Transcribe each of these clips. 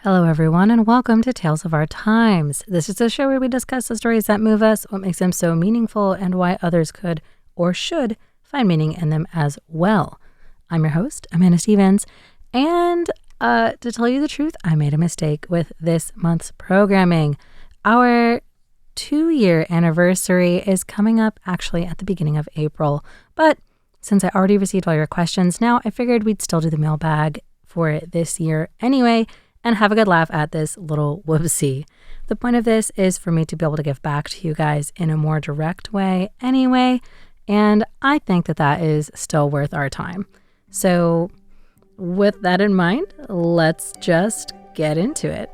Hello, everyone, and welcome to Tales of Our Times. This is a show where we discuss the stories that move us, what makes them so meaningful, and why others could or should find meaning in them as well. I'm your host, Amanda Stevens, and to tell you the truth, I made a mistake with this month's programming. Our 2-year anniversary is coming up actually at the beginning of April, but since I already received all your questions, now I figured we'd still do the mailbag for this year anyway, and have a good laugh at this little whoopsie. The point of this is for me to be able to give back to you guys in a more direct way anyway, and I think that that is still worth our time. So with that in mind, let's just get into it.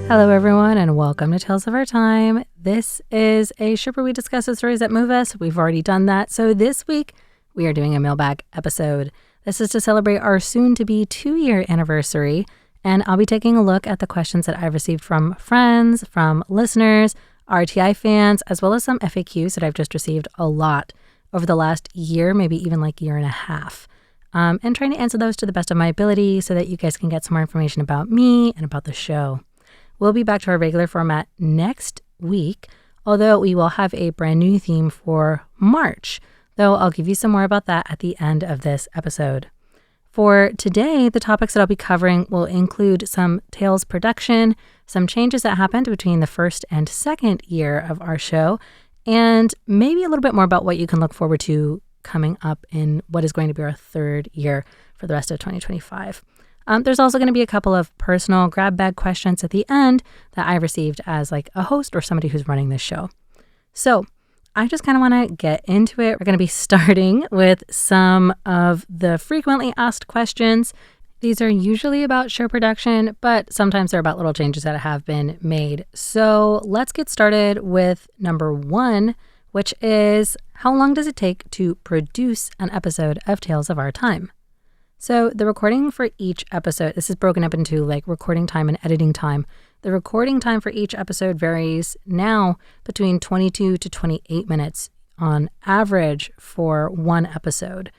Hello, everyone, and welcome to Tales of Our Time. This is a show where we discuss the stories that move us. We've already done that. So this week, we are doing a mailbag episode. This is to celebrate our soon-to-be 2-year anniversary, and I'll be taking a look at the questions that I've received from friends, from listeners, RTI fans, as well as some FAQs that I've just received a lot over the last year, maybe even like year and a half. And trying to answer those to the best of my ability so that you guys can get some more information about me and about the show. We'll be back to our regular format next week, although we will have a brand new theme for March, though I'll give you some more about that at the end of this episode. For today, the topics that I'll be covering will include some Tales production, some changes that happened between the first and second year of our show, and maybe a little bit more about what you can look forward to coming up in what is going to be our third year for the rest of 2025. There's also going to be a couple of personal grab bag questions at the end that I received as like a host or somebody who's running this show. So I just kind of want to get into it. We're going to be starting with some of the frequently asked questions. These are usually about show production, but sometimes they're about little changes that have been made. So let's get started with number 1, which is how long does it take to produce an episode of Tales of Our Time? So the recording for each episode, this is broken up into like recording time and editing time. The recording time for each episode varies now between 22 to 28 minutes on average for one episode.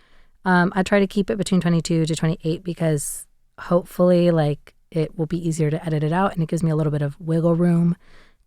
I try to keep it between 22 to 28 because hopefully like it will be easier to edit it out and it gives me a little bit of wiggle room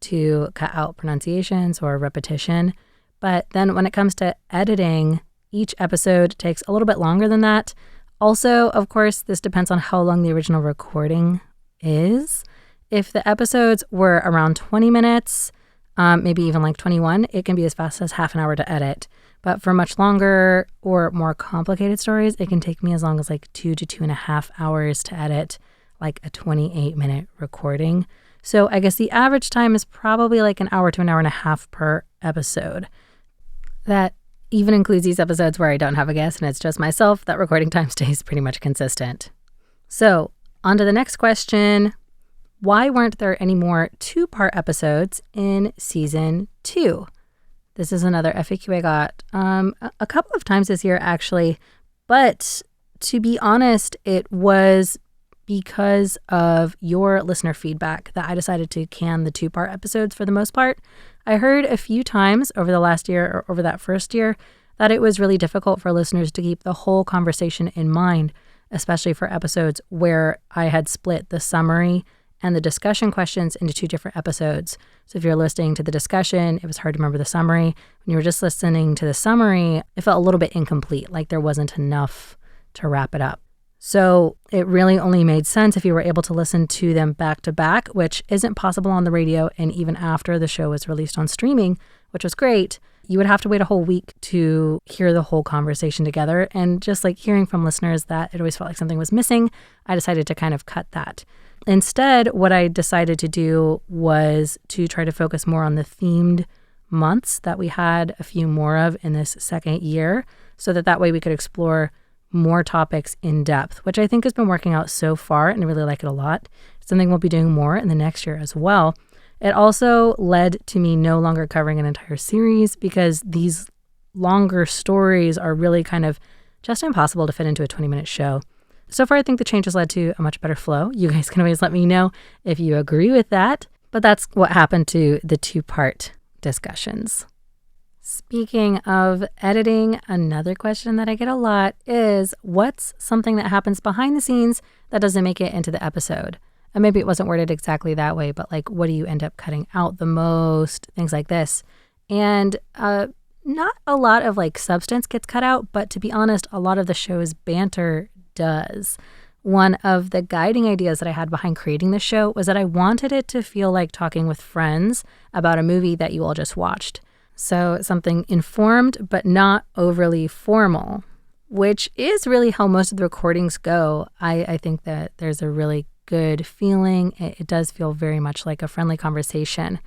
to cut out pronunciations or repetition. But then when it comes to editing, each episode takes a little bit longer than that. Also, of course, this depends on how long the original recording is. If the episodes were around 20 minutes, maybe even like 21, it can be as fast as half an hour to edit. But for much longer or more complicated stories, it can take me as long as like 2 to 2.5 hours to edit like a 28-minute recording. So I guess the average time is probably like an hour to an hour and a half per episode. That even includes these episodes where I don't have a guest and it's just myself. That recording time stays pretty much consistent. So on to the next question. Why weren't there any more 2-part episodes in season 2? This is another FAQ I got a couple of times this year actually, but to be honest, it was because of your listener feedback that I decided to can the 2-part episodes for the most part. I heard a few times over the last year or over that first year that it was really difficult for listeners to keep the whole conversation in mind, especially for episodes where I had split the summary and the discussion questions into 2 different episodes. So if you're listening to the discussion, it was hard to remember the summary. When you were just listening to the summary, it felt a little bit incomplete, like there wasn't enough to wrap it up. So it really only made sense if you were able to listen to them back to back, which isn't possible on the radio. And even after the show was released on streaming, which was great, you would have to wait a whole week to hear the whole conversation together. And just like hearing from listeners that it always felt like something was missing, I decided to kind of cut that. Instead, what I decided to do was to try to focus more on the themed months that we had a few more of in this second year, so that way we could explore more topics in depth, which I think has been working out so far, and I really like it a lot. It's something we'll be doing more in the next year as well. It also led to me no longer covering an entire series because these longer stories are really kind of just impossible to fit into a 20-minute show. So far, I think the change has led to a much better flow. You guys can always let me know if you agree with that. But that's what happened to the 2-part discussions. Speaking of editing, another question that I get a lot is, what's something that happens behind the scenes that doesn't make it into the episode? And maybe it wasn't worded exactly that way, but like, what do you end up cutting out the most? Things like this. And not a lot of like substance gets cut out, but to be honest, a lot of the show's banter does. One of the guiding ideas that I had behind creating the show was that I wanted it to feel like talking with friends about a movie that you all just watched. So something informed, but not overly formal, which is really how most of the recordings go. I think that there's a really good feeling. It does feel very much like a friendly conversation.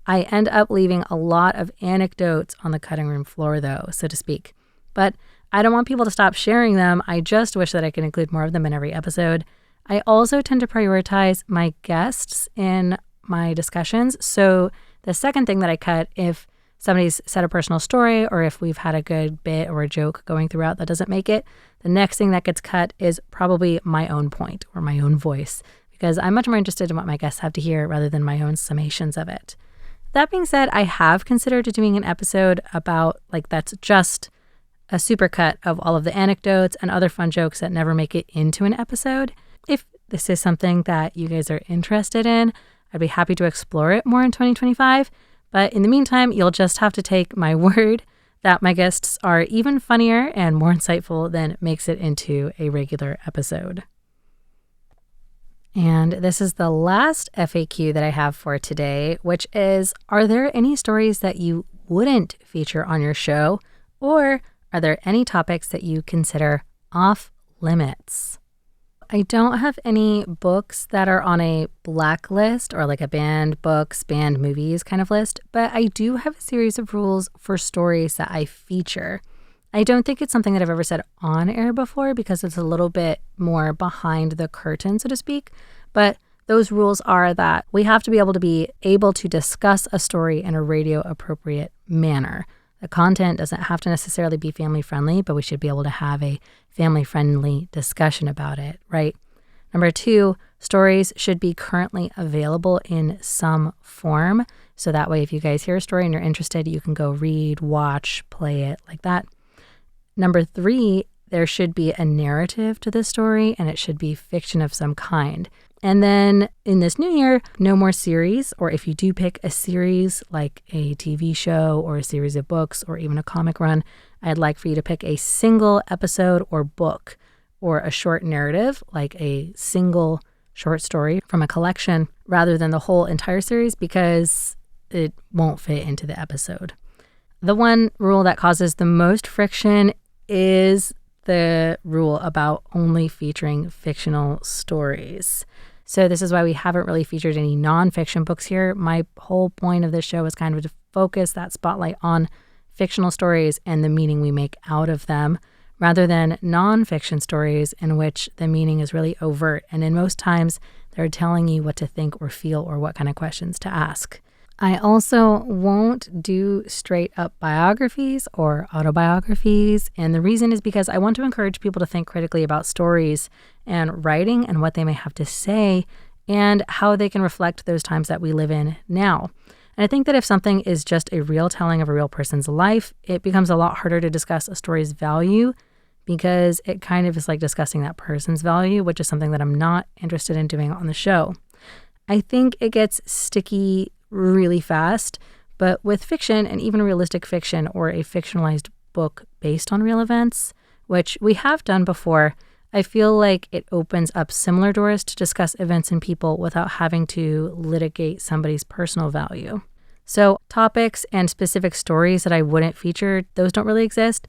I end up leaving a lot of anecdotes on the cutting room floor, though, so to speak. But I don't want people to stop sharing them. I just wish that I could include more of them in every episode. I also tend to prioritize my guests in my discussions. So the second thing that I cut, if somebody's said a personal story or if we've had a good bit or a joke going throughout that doesn't make it, the next thing that gets cut is probably my own point or my own voice, because I'm much more interested in what my guests have to hear rather than my own summations of it. That being said, I have considered doing an episode about that's just a supercut of all of the anecdotes and other fun jokes that never make it into an episode. If this is something that you guys are interested in, I'd be happy to explore it more in 2025. But in the meantime, you'll just have to take my word that my guests are even funnier and more insightful than makes it into a regular episode. And this is the last FAQ that I have for today, which is, are there any stories that you wouldn't feature on your show, or are there any topics that you consider off limits? I don't have any books that are on a blacklist or like a banned books, banned movies kind of list, but I do have a series of rules for stories that I feature. I don't think it's something that I've ever said on air before because it's a little bit more behind the curtain, so to speak, but those rules are that we have to be able to discuss a story in a radio appropriate manner. The content doesn't have to necessarily be family friendly, but we should be able to have a family friendly discussion about it, right? Number 2, stories should be currently available in some form. So that way, if you guys hear a story and you're interested, you can go read, watch, play it like that. Number 3, there should be a narrative to the story and it should be fiction of some kind. And then in this new year, no more series, or if you do pick a series like a TV show or a series of books or even a comic run, I'd like for you to pick a single episode or book or a short narrative like a single short story from a collection rather than the whole entire series because it won't fit into the episode. The one rule that causes the most friction is the rule about only featuring fictional stories. So this is why we haven't really featured any nonfiction books here. My whole point of this show is kind of to focus that spotlight on fictional stories and the meaning we make out of them, rather than nonfiction stories in which the meaning is really overt. And in most times, they're telling you what to think or feel or what kind of questions to ask. I also won't do straight up biographies or autobiographies. And the reason is because I want to encourage people to think critically about stories and writing and what they may have to say and how they can reflect those times that we live in now. And I think that if something is just a real telling of a real person's life, it becomes a lot harder to discuss a story's value because it kind of is like discussing that person's value, which is something that I'm not interested in doing on the show. I think it gets sticky really fast, but with fiction and even realistic fiction or a fictionalized book based on real events, which we have done before, I feel like it opens up similar doors to discuss events and people without having to litigate somebody's personal value. So topics and specific stories that I wouldn't feature, those don't really exist,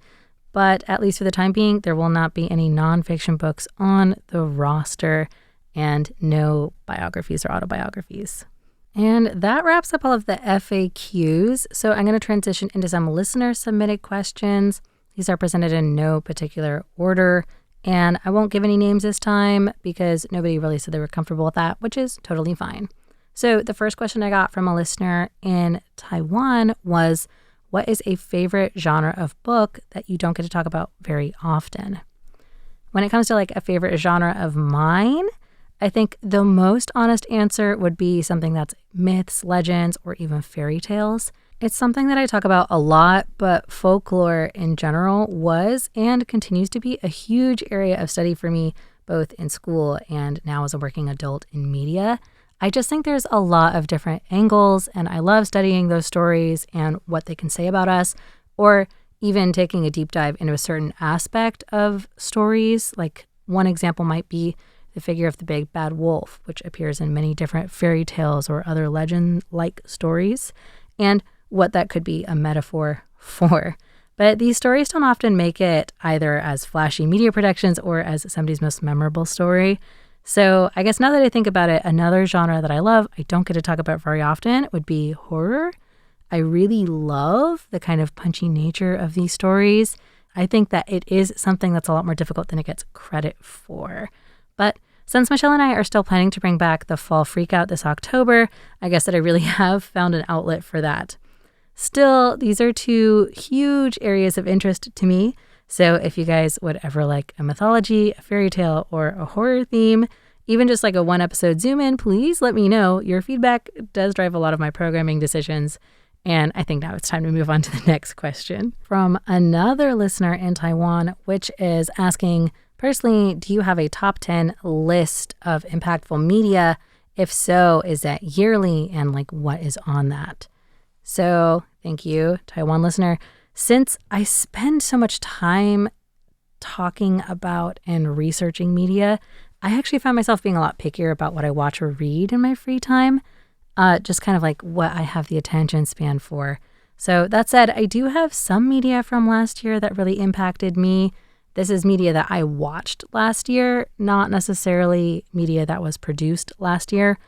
but at least for the time being, there will not be any nonfiction books on the roster and no biographies or autobiographies. And that wraps up all of the FAQs. So I'm going to transition into some listener submitted questions. These are presented in no particular order, and I won't give any names this time because nobody really said they were comfortable with that, which is totally fine. So the first question I got from a listener in Taiwan was, what is a favorite genre of book that you don't get to talk about very often? When it comes to like a favorite genre of mine, I think the most honest answer would be something that's myths, legends, or even fairy tales. It's something that I talk about a lot, but folklore in general was and continues to be a huge area of study for me, both in school and now as a working adult in media. I just think there's a lot of different angles, and I love studying those stories and what they can say about us, or even taking a deep dive into a certain aspect of stories. Like one example might be the figure of the big bad wolf, which appears in many different fairy tales or other legend-like stories, and what that could be a metaphor for. But these stories don't often make it either as flashy media productions or as somebody's most memorable story. So I guess now that I think about it, another genre that I love, I don't get to talk about very often, would be horror. I really love the kind of punchy nature of these stories. I think that it is something that's a lot more difficult than it gets credit for. But since Michelle and I are still planning to bring back the Fall Freakout this October, I guess that I really have found an outlet for that. Still, these are two huge areas of interest to me. So if you guys would ever like a mythology, a fairy tale, or a horror theme, even just like a one episode zoom in, please let me know. Your feedback does drive a lot of my programming decisions. And I think now it's time to move on to the next question from another listener in Taiwan, which is asking, personally, do you have a top 10 list of impactful media? If so, is that yearly, and like what is on that? So thank you, Taiwan listener. Since I spend so much time talking about and researching media, I actually found myself being a lot pickier about what I watch or read in my free time, just kind of like what I have the attention span for. So that said, I do have some media from last year that really impacted me. This is media that I watched last year, not necessarily media that was produced last year,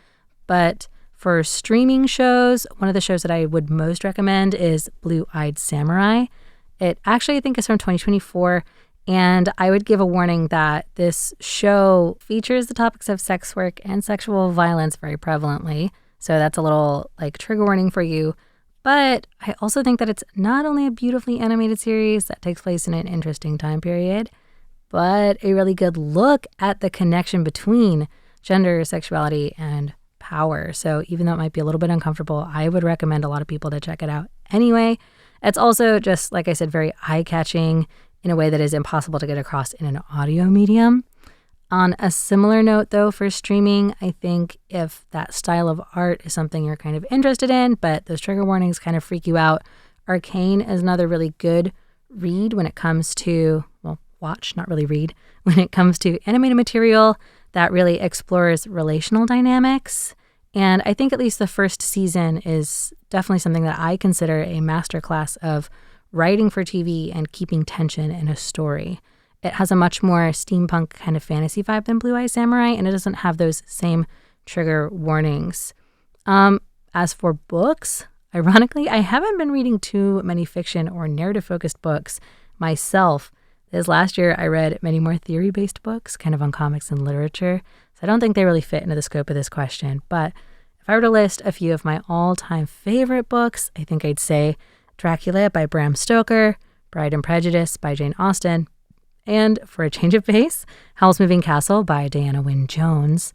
but for streaming shows, one of the shows that I would most recommend is Blue-Eyed Samurai. It actually, I think, is from 2024, and I would give a warning that this show features the topics of sex work and sexual violence very prevalently, so that's a little like trigger warning for you. But I also think that it's not only a beautifully animated series that takes place in an interesting time period, but a really good look at the connection between gender, sexuality, and power. So even though it might be a little bit uncomfortable, I would recommend a lot of people to check it out anyway. It's also just, like I said, very eye-catching in a way that is impossible to get across in an audio medium. On a similar note, though, for streaming, I think if that style of art is something you're kind of interested in, but those trigger warnings kind of freak you out, Arcane is another really good read when it comes to, well, watch, not really read, when it comes to animated material that really explores relational dynamics. And I think at least the first season is definitely something that I consider a masterclass of writing for TV and keeping tension in a story. It has a much more steampunk kind of fantasy vibe than Blue-Eyed Samurai, and it doesn't have those same trigger warnings. As for books, ironically, I haven't been reading too many fiction or narrative-focused books myself. This last year, I read many more theory-based books, kind of on comics and literature, so I don't think they really fit into the scope of this question. But if I were to list a few of my all-time favorite books, I think I'd say Dracula by Bram Stoker, Pride and Prejudice by Jane Austen, and for a change of pace, Howl's Moving Castle by Diana Wynne Jones.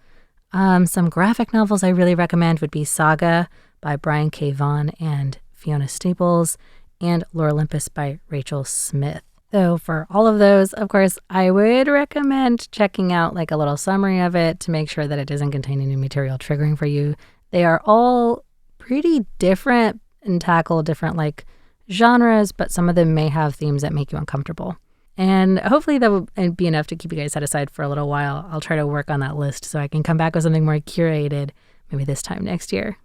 Some graphic novels I really recommend would be Saga by Brian K. Vaughan and Fiona Staples, and Lore Olympus by Rachel Smith. So for all of those, of course, I would recommend checking out like a little summary of it to make sure that it doesn't contain any material triggering for you. They are all pretty different and tackle different like genres, but some of them may have themes that make you uncomfortable. And hopefully that will be enough to keep you guys set aside for a little while. I'll try to work on that list so I can come back with something more curated maybe this time next year.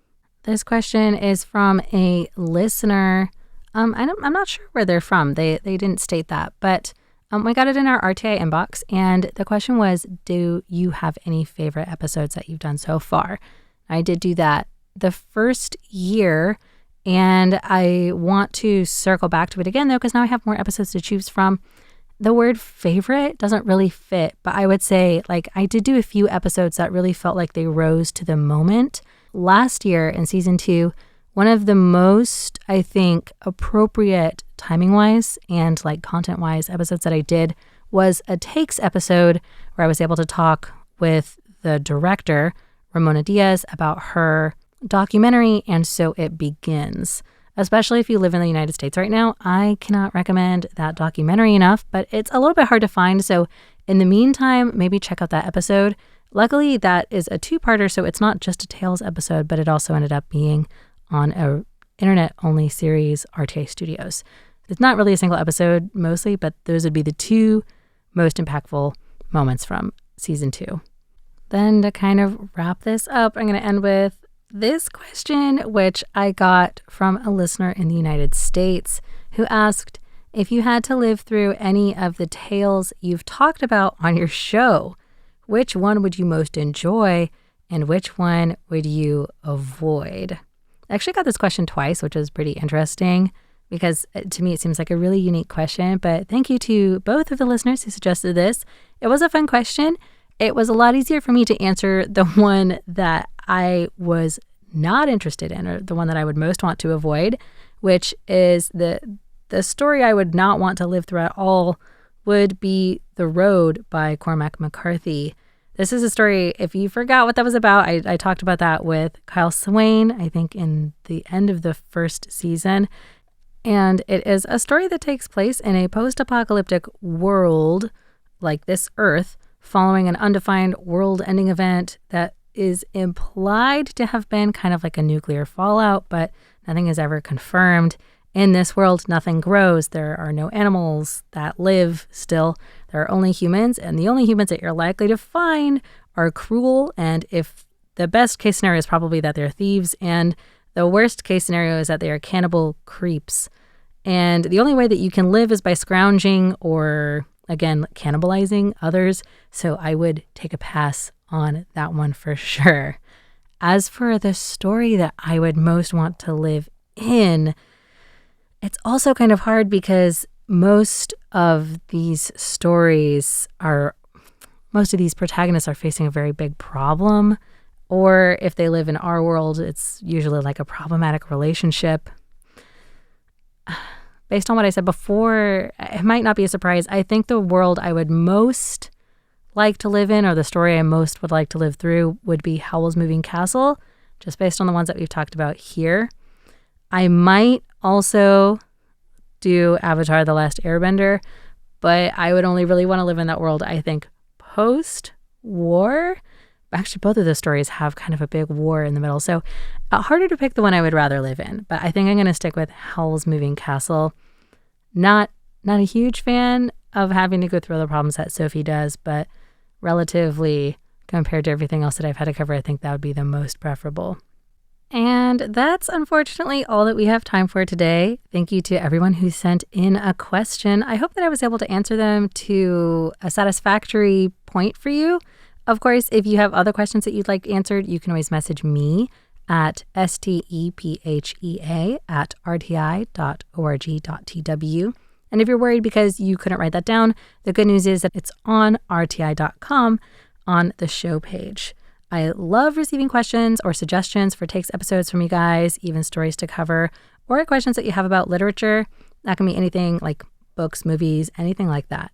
This question is from a listener. I'm not sure where they're from. They didn't state that, but we got it in our RTI inbox, and the question was, do you have any favorite episodes that you've done so far? I did do that the first year, and I want to circle back to it again, though, because now I have more episodes to choose from. The word favorite doesn't really fit, but I would say like I did do a few episodes that really felt like they rose to the moment. Last year in season 2, One of the most, I think, appropriate timing-wise and like content-wise episodes that I did was a takes episode where I was able to talk with the director, Ramona Diaz, about her documentary, And So It Begins. Especially if you live in the United States right now, I cannot recommend that documentary enough, but it's a little bit hard to find. So in the meantime, maybe check out that episode. Luckily, that is a two-parter, so it's not just a Tales episode, but it also ended up being on a internet-only series, RTA Studios. It's not really a single episode mostly, but those would be the two most impactful moments from season 2. Then to kind of wrap this up, I'm going to end with this question, which I got from a listener in the United States who asked, if you had to live through any of the tales you've talked about on your show, which one would you most enjoy and which one would you avoid? I actually got this question twice, which is pretty interesting because to me it seems like a really unique question, but thank you to both of the listeners who suggested this. It was a fun question. It was a lot easier for me to answer the one that I was not interested in, or the one that I would most want to avoid, which is the story I would not want to live through at all would be The Road by Cormac McCarthy. This is a story, if you forgot what that was about, I talked about that with Kyle Swain, I think in the end of the first season. And it is a story that takes place in a post-apocalyptic world like this Earth, following an undefined world-ending event that is implied to have been kind of like a nuclear fallout, but nothing is ever confirmed. In this world, nothing grows. There are no animals that live still. There are only humans, and the only humans that you're likely to find are cruel, and if the best case scenario is probably that they're thieves, and the worst case scenario is that they are cannibal creeps. And the only way that you can live is by scrounging or, again, cannibalizing others, so I would take a pass on that one for sure. As for the story that I would most want to live in, it's also kind of hard because most of these protagonists are facing a very big problem, or if they live in our world, it's usually like a problematic relationship. Based on what I said before, it might not be a surprise. I think the world I would most like to live in, or the story I most would like to live through, would be Howl's Moving Castle, just based on the ones that we've talked about here. I might also do Avatar: The Last Airbender, but I would only really want to live in that world, I think, post-war. Actually, both of those stories have kind of a big war in the middle, so harder to pick the one I would rather live in, but I think I'm going to stick with Howl's Moving Castle. Not a huge fan of having to go through all the problems that Sophie does, but relatively compared to everything else that I've had to cover, I think that would be the most preferable. And that's unfortunately all that we have time for today. Thank you to everyone who sent in a question. I hope that I was able to answer them to a satisfactory point for you. Of course, if you have other questions that you'd like answered, you can always message me at stepha@rti.org.tw. And if you're worried because you couldn't write that down, the good news is that it's on rti.com on the show page. I love receiving questions or suggestions for takes episodes from you guys, even stories to cover, or questions that you have about literature. That can be anything like books, movies, anything like that.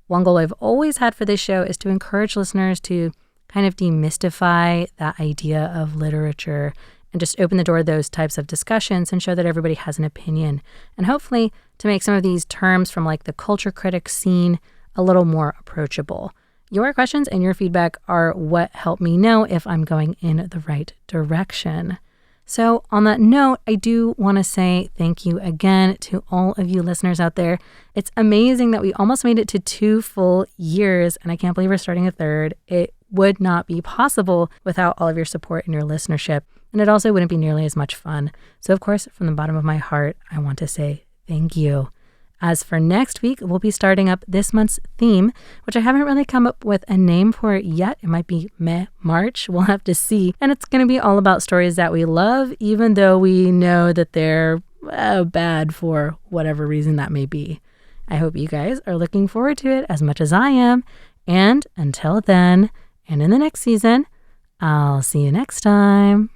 One goal I've always had for this show is to encourage listeners to kind of demystify that idea of literature and just open the door to those types of discussions and show that everybody has an opinion. And hopefully to make some of these terms from like the culture critic scene a little more approachable. Your questions and your feedback are what help me know if I'm going in the right direction. So on that note, I do want to say thank you again to all of you listeners out there. It's amazing that we almost made it to 2 full years, and I can't believe we're starting a third. It would not be possible without all of your support and your listenership, and it also wouldn't be nearly as much fun. So of course, from the bottom of my heart, I want to say thank you. As for next week, we'll be starting up this month's theme, which I haven't really come up with a name for it yet. It might be Meh March. We'll have to see. And it's going to be all about stories that we love, even though we know that they're bad for whatever reason that may be. I hope you guys are looking forward to it as much as I am. And until then, and in the next season, I'll see you next time.